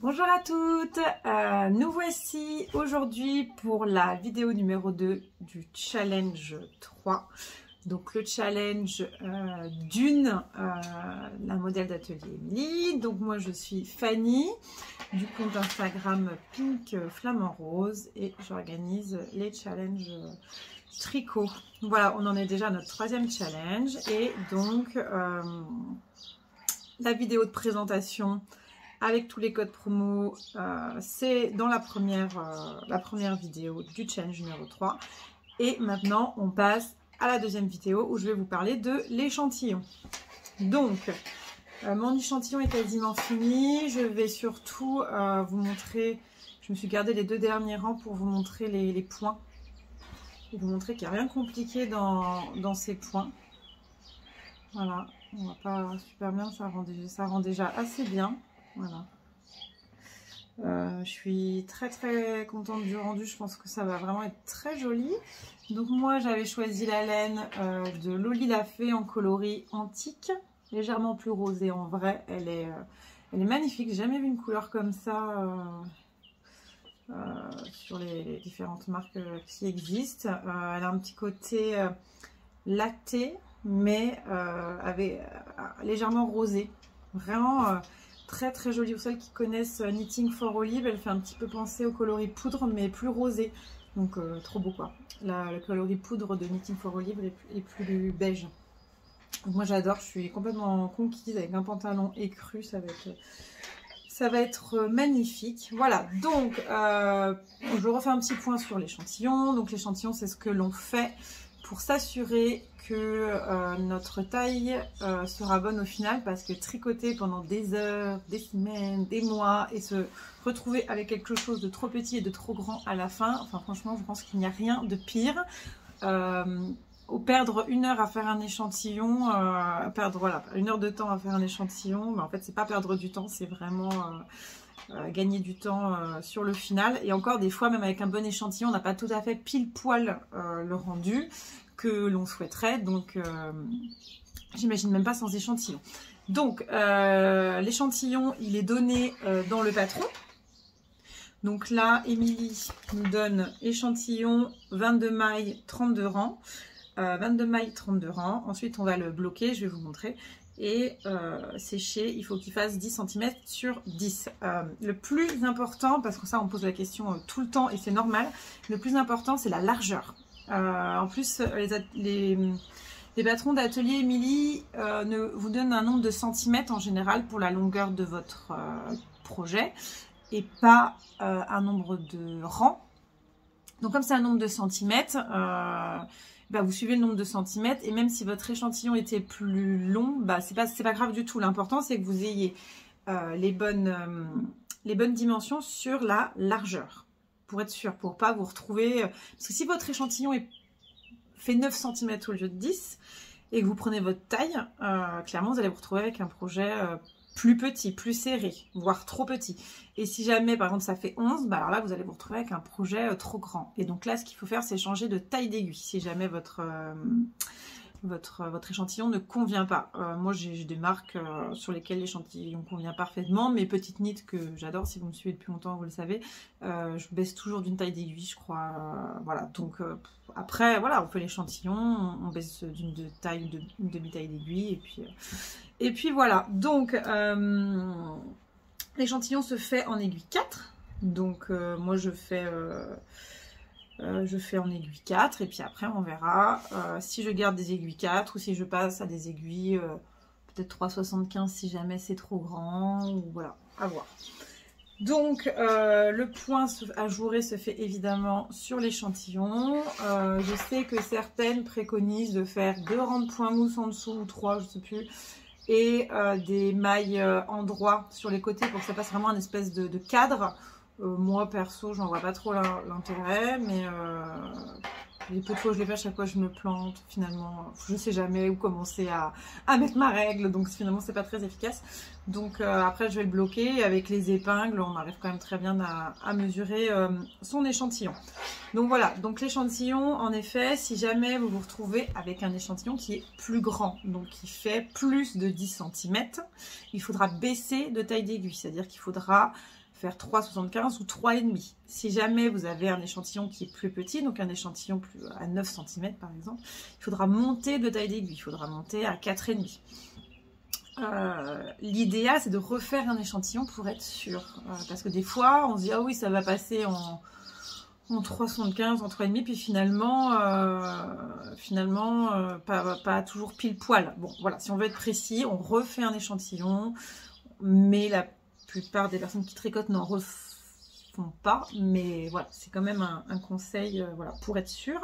Bonjour à toutes, nous voici aujourd'hui pour la vidéo numéro 2 du challenge 3. Donc le challenge d'une, la modèle d'atelier Emily. Donc moi je suis Fanny du compte Instagram Pink Flamant Rose et j'organise les challenges tricot. Voilà, on en est déjà à notre troisième challenge et donc la vidéo de présentation avec tous les codes promo, c'est dans la première vidéo du challenge numéro 3. Et maintenant, on passe à la deuxième vidéo où je vais vous parler de l'échantillon. Donc, mon échantillon est quasiment fini. Je vais surtout vous montrer, je me suis gardé les deux derniers rangs pour vous montrer les points. Et vous montrer qu'il n'y a rien de compliqué dans ces points. Voilà, on va pas super bien, ça rend déjà assez bien. Voilà. Je suis très contente du rendu, je pense que ça va vraiment être très joli. Donc moi j'avais choisi la laine de Loli la Fée en coloris antique, légèrement plus rosée en vrai, elle est magnifique, j'ai jamais vu une couleur comme ça sur les différentes marques qui existent. Elle a un petit côté lacté mais légèrement rosé, vraiment très jolie. Pour celles qui connaissent Knitting for Olive, elle fait un petit peu penser au coloris poudre mais plus rosé, donc trop beau quoi. Le coloris poudre de Knitting for Olive est plus beige. Donc moi j'adore, je suis complètement conquise avec un pantalon écru, ça va être magnifique. Voilà, donc je refais un petit point sur l'échantillon. Donc l'échantillon, c'est ce que l'on fait pour s'assurer que notre taille sera bonne au final, parce que tricoter pendant des heures, des semaines, des mois et se retrouver avec quelque chose de trop petit et de trop grand à la fin, enfin franchement je pense qu'il n'y a rien de pire. Perdre une heure à faire un échantillon, perdre voilà, une heure de temps à faire un échantillon, mais en fait c'est pas perdre du temps, c'est vraiment gagner du temps sur le final. Et encore des fois, même avec un bon échantillon, on n'a pas tout à fait pile poil le rendu que l'on souhaiterait, donc j'imagine même pas sans échantillon. Donc l'échantillon il est donné dans le patron. Donc là Émilie nous donne échantillon 22 mailles 32 rangs, 22 mailles 32 rangs. Ensuite on va le bloquer, je vais vous montrer, et sécher. Il faut qu'il fasse 10 cm sur 10. Le plus important, parce que ça on pose la question tout le temps et c'est normal, le plus important c'est la largeur. En plus les patrons d'atelier Emily vous donnent un nombre de centimètres en général pour la longueur de votre projet et pas un nombre de rangs. Donc comme c'est un nombre de centimètres, vous suivez le nombre de centimètres, et même si votre échantillon était plus long, c'est pas grave du tout. L'important c'est que vous ayez les bonnes dimensions sur la largeur, pour être sûr, pour pas vous retrouver, parce que si votre échantillon fait 9 cm au lieu de 10 et que vous prenez votre taille, clairement vous allez vous retrouver avec un projet plus petit, plus serré, voire trop petit. Et si jamais par exemple ça fait 11, alors là vous allez vous retrouver avec un projet trop grand. Et donc là ce qu'il faut faire c'est changer de taille d'aiguille si jamais votre échantillon ne convient pas. Moi j'ai des marques sur lesquelles l'échantillon convient parfaitement. Mes petites knits que j'adore, si vous me suivez depuis longtemps vous le savez, je baisse toujours d'une taille d'aiguille je crois. Voilà, donc après voilà, on fait l'échantillon, on baisse d'une taille, une demi-taille d'aiguille, et puis voilà. Donc l'échantillon se fait en aiguille 4. Donc moi je fais en aiguille 4 et puis après on verra si je garde des aiguilles 4 ou si je passe à des aiguilles peut-être 3,75 si jamais c'est trop grand, ou voilà, à voir. Donc le point ajouré se fait évidemment sur l'échantillon. Je sais que certaines préconisent de faire 2 rangs de points mousse en dessous ou 3, je sais plus, et des mailles endroit sur les côtés pour que ça fasse vraiment un espèce de cadre. Moi perso j'en vois pas trop l'intérêt, mais les peu de fois où je les fais, à chaque fois je me plante, finalement je sais jamais où commencer à mettre ma règle, donc finalement c'est pas très efficace. Donc après je vais le bloquer, et avec les épingles on arrive quand même très bien à mesurer son échantillon. Donc voilà, donc l'échantillon en effet, si jamais vous vous retrouvez avec un échantillon qui est plus grand, donc qui fait plus de 10 cm, il faudra baisser de taille d'aiguille, c'est à dire qu'il faudra faire 3,75 ou 3,5. Si jamais vous avez un échantillon qui est plus petit, donc un échantillon plus à 9 cm par exemple, il faudra monter de taille d'aiguille, il faudra monter à 4,5. L'idéal c'est de refaire un échantillon pour être sûr, parce que des fois on se dit ah oui ça va passer en 3,75, en 3,5, puis finalement pas toujours pile poil. Bon voilà, si on veut être précis, on refait un échantillon, mais la plupart des personnes qui tricotent n'en refont pas, mais voilà, c'est quand même un conseil voilà, pour être sûr.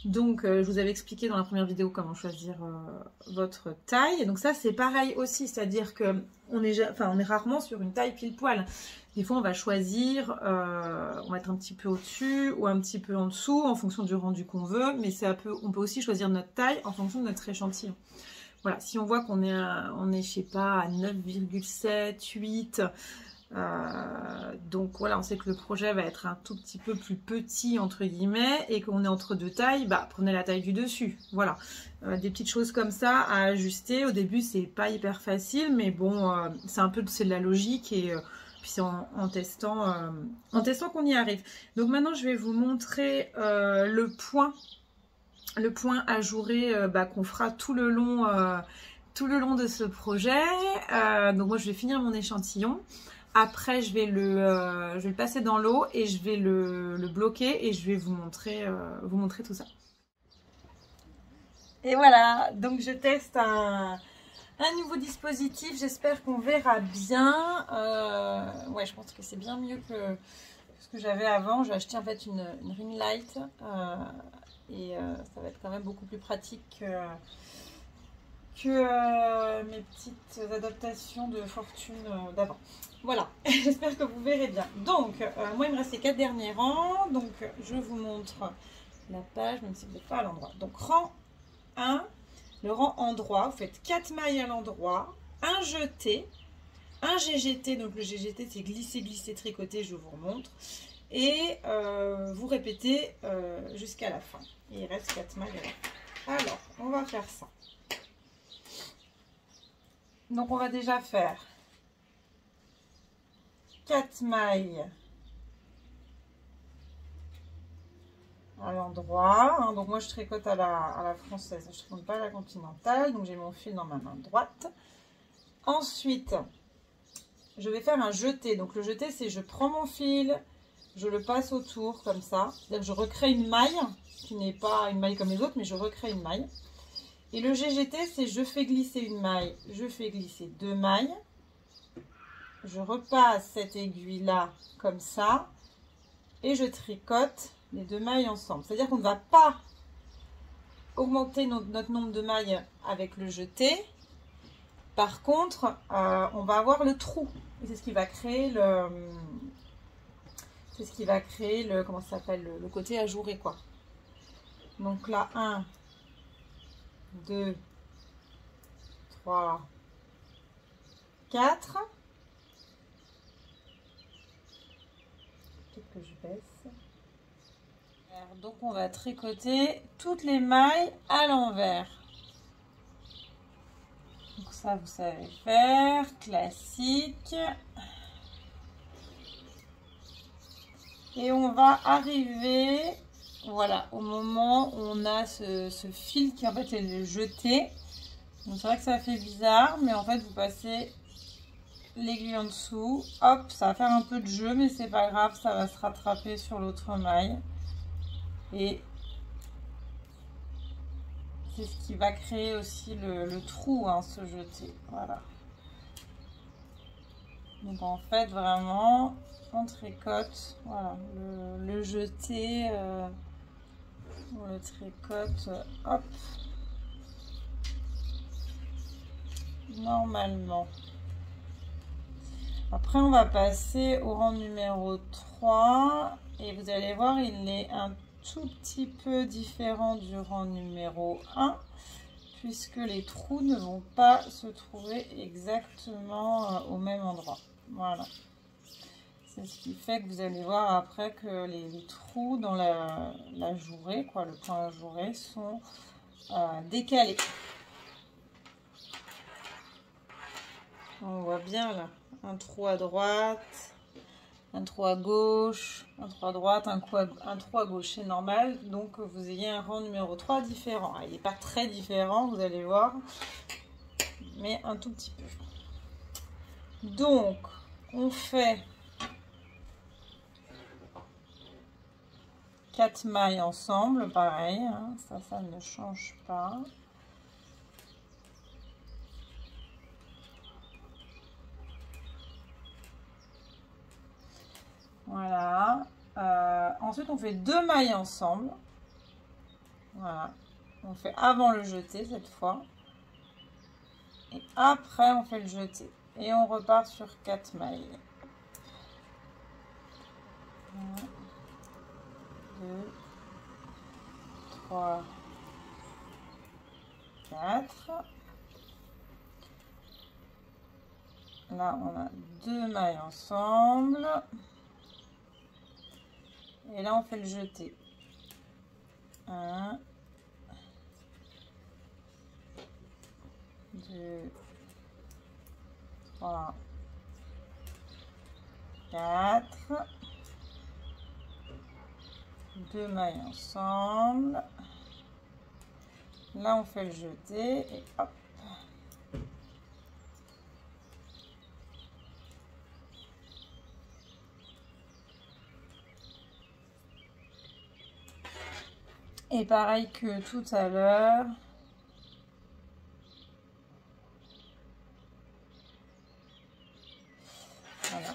Donc je vous avais expliqué dans la première vidéo comment choisir votre taille. Donc ça c'est pareil aussi, c'est-à-dire que on est rarement sur une taille pile poil. Des fois on va choisir, on va être un petit peu au-dessus ou un petit peu en dessous en fonction du rendu qu'on veut, mais on peut aussi choisir notre taille en fonction de notre échantillon. Voilà, si on voit qu'on est, je sais pas, à 9,7, 8, donc voilà, on sait que le projet va être un tout petit peu plus petit entre guillemets et qu'on est entre deux tailles, bah prenez la taille du dessus. Voilà, des petites choses comme ça à ajuster. Au début c'est pas hyper facile, mais bon, c'est de la logique et puis c'est en testant qu'on y arrive. Donc maintenant je vais vous montrer le point ajouré qu'on fera tout le long de ce projet. Donc moi je vais finir mon échantillon. Après je vais le passer dans l'eau et je vais le bloquer et je vais vous montrer tout ça. Et voilà, donc je teste un nouveau dispositif. J'espère qu'on verra bien. Ouais, je pense que c'est bien mieux que ce que j'avais avant. J'ai acheté en fait une ring light. Et ça va être quand même beaucoup plus pratique que mes petites adaptations de fortune d'avant. Voilà, j'espère que vous verrez bien. Donc, moi il me reste les 4 derniers rangs. Donc, je vous montre la page, même si vous n'êtes pas à l'endroit. Donc, rang 1, le rang endroit. Vous faites 4 mailles à l'endroit, un jeté, un GGT. Donc, le GGT, c'est glisser, glisser, tricoter. Je vous remontre. Et vous répétez jusqu'à la fin. Et il reste 4 mailles à la fin. Alors, on va faire ça. Donc, on va déjà faire 4 mailles à l'endroit. Hein. Donc, moi, je tricote à la française. Je ne tricote pas à la continentale. Donc, j'ai mon fil dans ma main droite. Ensuite, je vais faire un jeté. Donc, le jeté, c'est je prends mon fil, je le passe autour comme ça. C'est-à-dire que je recrée une maille qui n'est pas une maille comme les autres, mais je recrée une maille. Et le GGT, c'est je fais glisser une maille, je fais glisser 2 mailles. Je repasse cette aiguille-là comme ça. Et je tricote les 2 mailles ensemble. C'est-à-dire qu'on ne va pas augmenter notre nombre de mailles avec le jeté. Par contre, on va avoir le trou. Et c'est ce qui va créer comment ça s'appelle, le côté ajouré, quoi. Donc là, 1, 2, 3, 4. Peut-être que je baisse. Donc on va tricoter toutes les mailles à l'envers. Donc ça, vous savez faire, classique. Et on va arriver, voilà, au moment où on a ce fil qui en fait est jeté. Donc c'est vrai que ça fait bizarre, mais en fait vous passez l'aiguille en dessous. Hop, ça va faire un peu de jeu, mais c'est pas grave, ça va se rattraper sur l'autre maille. Et c'est ce qui va créer aussi le trou, hein, ce jeté. Voilà. Donc en fait, vraiment, on tricote, voilà, le jeté, on le tricote, hop, normalement. Après, on va passer au rang numéro 3 et vous allez voir, il est un tout petit peu différent du rang numéro 1 puisque les trous ne vont pas se trouver exactement au même endroit. Voilà. C'est ce qui fait que vous allez voir après que les trous dans la jourée, quoi, le point ajouré, sont décalés. On voit bien là, un trou à droite, un trou à gauche, un trou à droite, un trou à gauche, c'est normal. Donc vous ayez un rang numéro 3 différent. Il n'est pas très différent, vous allez voir, mais un tout petit peu. Donc on fait 4 mailles ensemble, pareil, hein, ça ne change pas. Voilà. Ensuite, on fait 2 mailles ensemble. Voilà. On fait avant le jeté cette fois. Et après, on fait le jeté. Et on repart sur 4 mailles. 1, 2, 3, 4. Là, on a 2 mailles ensemble. Et là, on fait le jeté. 1, 2, 3, 4. 2 mailles ensemble. Là, on fait le jeté et hop. Et pareil que tout à l'heure. Voilà.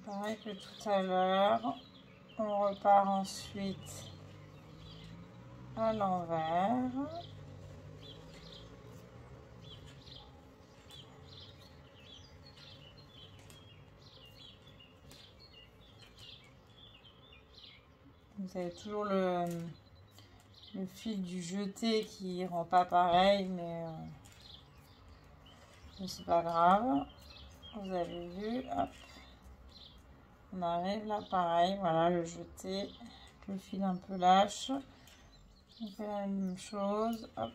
Pareil que tout à l'heure. On repart ensuite à l'envers. Vous avez toujours le fil du jeté qui rend pas pareil, mais c'est pas grave. Vous avez vu, hop. On arrive là, pareil, voilà le jeté, le fil un peu lâche. On fait la même chose, hop.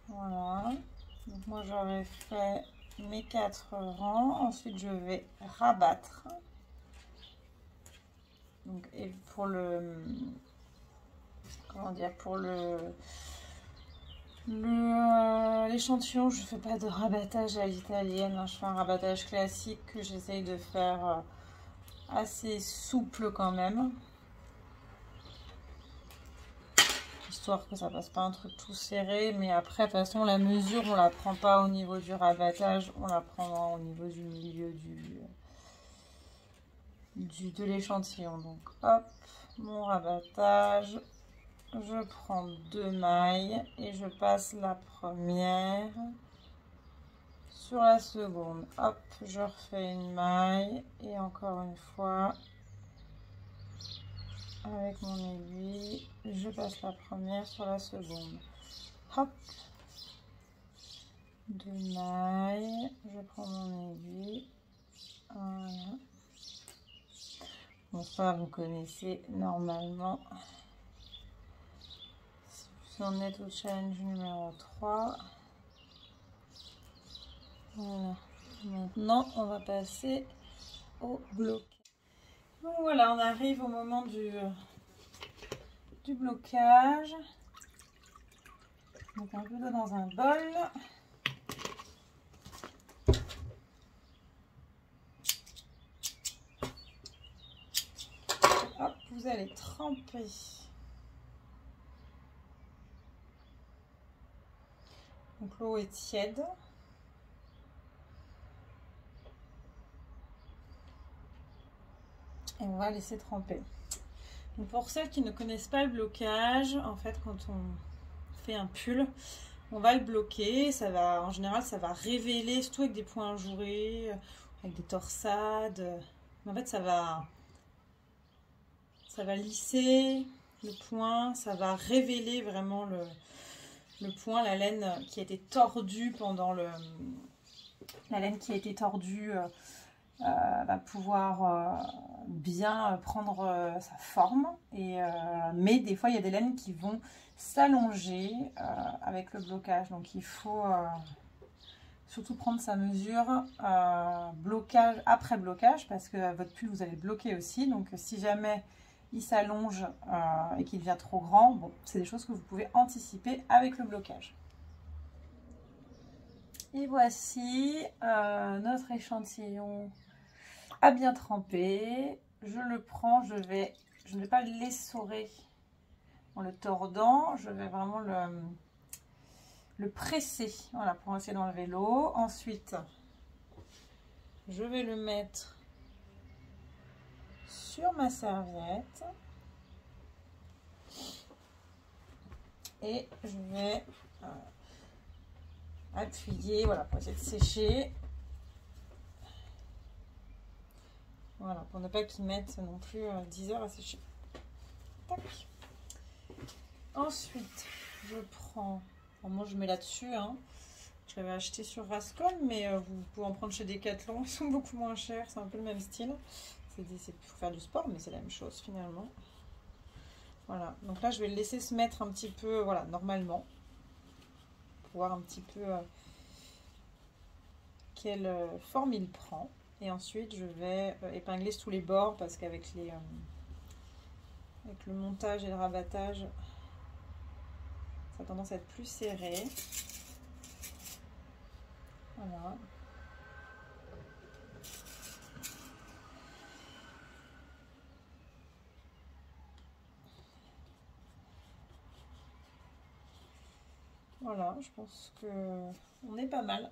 Voilà. Donc moi j'aurais fait mes 4 rangs. Ensuite je vais rabattre. Donc et pour le comment dire, pour l'échantillon, je fais pas de rabattage à l'italienne, hein. Je fais un rabattage classique que j'essaye de faire assez souple quand même, histoire que ça passe pas un truc tout serré. Mais après, de toute façon, la mesure, on la prend pas au niveau du rabattage, on la prend au niveau du milieu de l'échantillon. Donc hop, mon rabattage. Je prends 2 mailles et je passe la première sur la seconde. Hop, je refais une maille et encore une fois, avec mon aiguille, je passe la première sur la seconde. Hop, 2 mailles, je prends mon aiguille. Voilà. Bon, ça, vous connaissez normalement. Si on est au challenge numéro 3. Voilà. Maintenant, on va passer au bloc. Donc voilà, on arrive au moment du blocage. Donc un peu d'eau dans un bol. Hop, vous allez tremper donc l'eau est tiède. Et on va laisser tremper. Donc pour celles qui ne connaissent pas le blocage, en fait quand on fait un pull, on va le bloquer. Ça va, en général, ça va révéler, surtout avec des points ajourés, avec des torsades. En fait, ça va lisser le point, ça va révéler vraiment le point, la laine qui a été tordue pendant la laine qui a été tordue va pouvoir bien prendre sa forme. Mais des fois, il y a des laines qui vont s'allonger avec le blocage. Donc, il faut surtout prendre sa mesure blocage après blocage parce que votre pull, vous allez bloquer aussi. Donc, si jamais il s'allonge et qu'il devient trop grand, bon, c'est des choses que vous pouvez anticiper avec le blocage. Et voici notre échantillon à bien tremper. Je le prends, je ne vais pas l'essorer en le tordant, je vais vraiment le presser, voilà, pour essayer d'enlever l'eau. Ensuite, je vais le mettre sur ma serviette et je vais appuyer, voilà, pour essayer de sécher. Voilà, pour ne pas qu'il mette non plus 10 heures à sécher. Tac. Ensuite, je prends, moi je mets là-dessus, hein. Je l'avais acheté sur Rascon, mais vous pouvez en prendre chez Decathlon, ils sont beaucoup moins chers, c'est un peu le même style. C'est pour faire du sport, mais c'est la même chose finalement. Voilà, donc là je vais le laisser se mettre un petit peu, voilà, normalement. Pour voir un petit peu quelle forme il prend. Et ensuite je vais épingler sous les bords parce qu'avec avec le montage et le rabattage, ça a tendance à être plus serré. Voilà. Voilà, je pense que on est pas mal.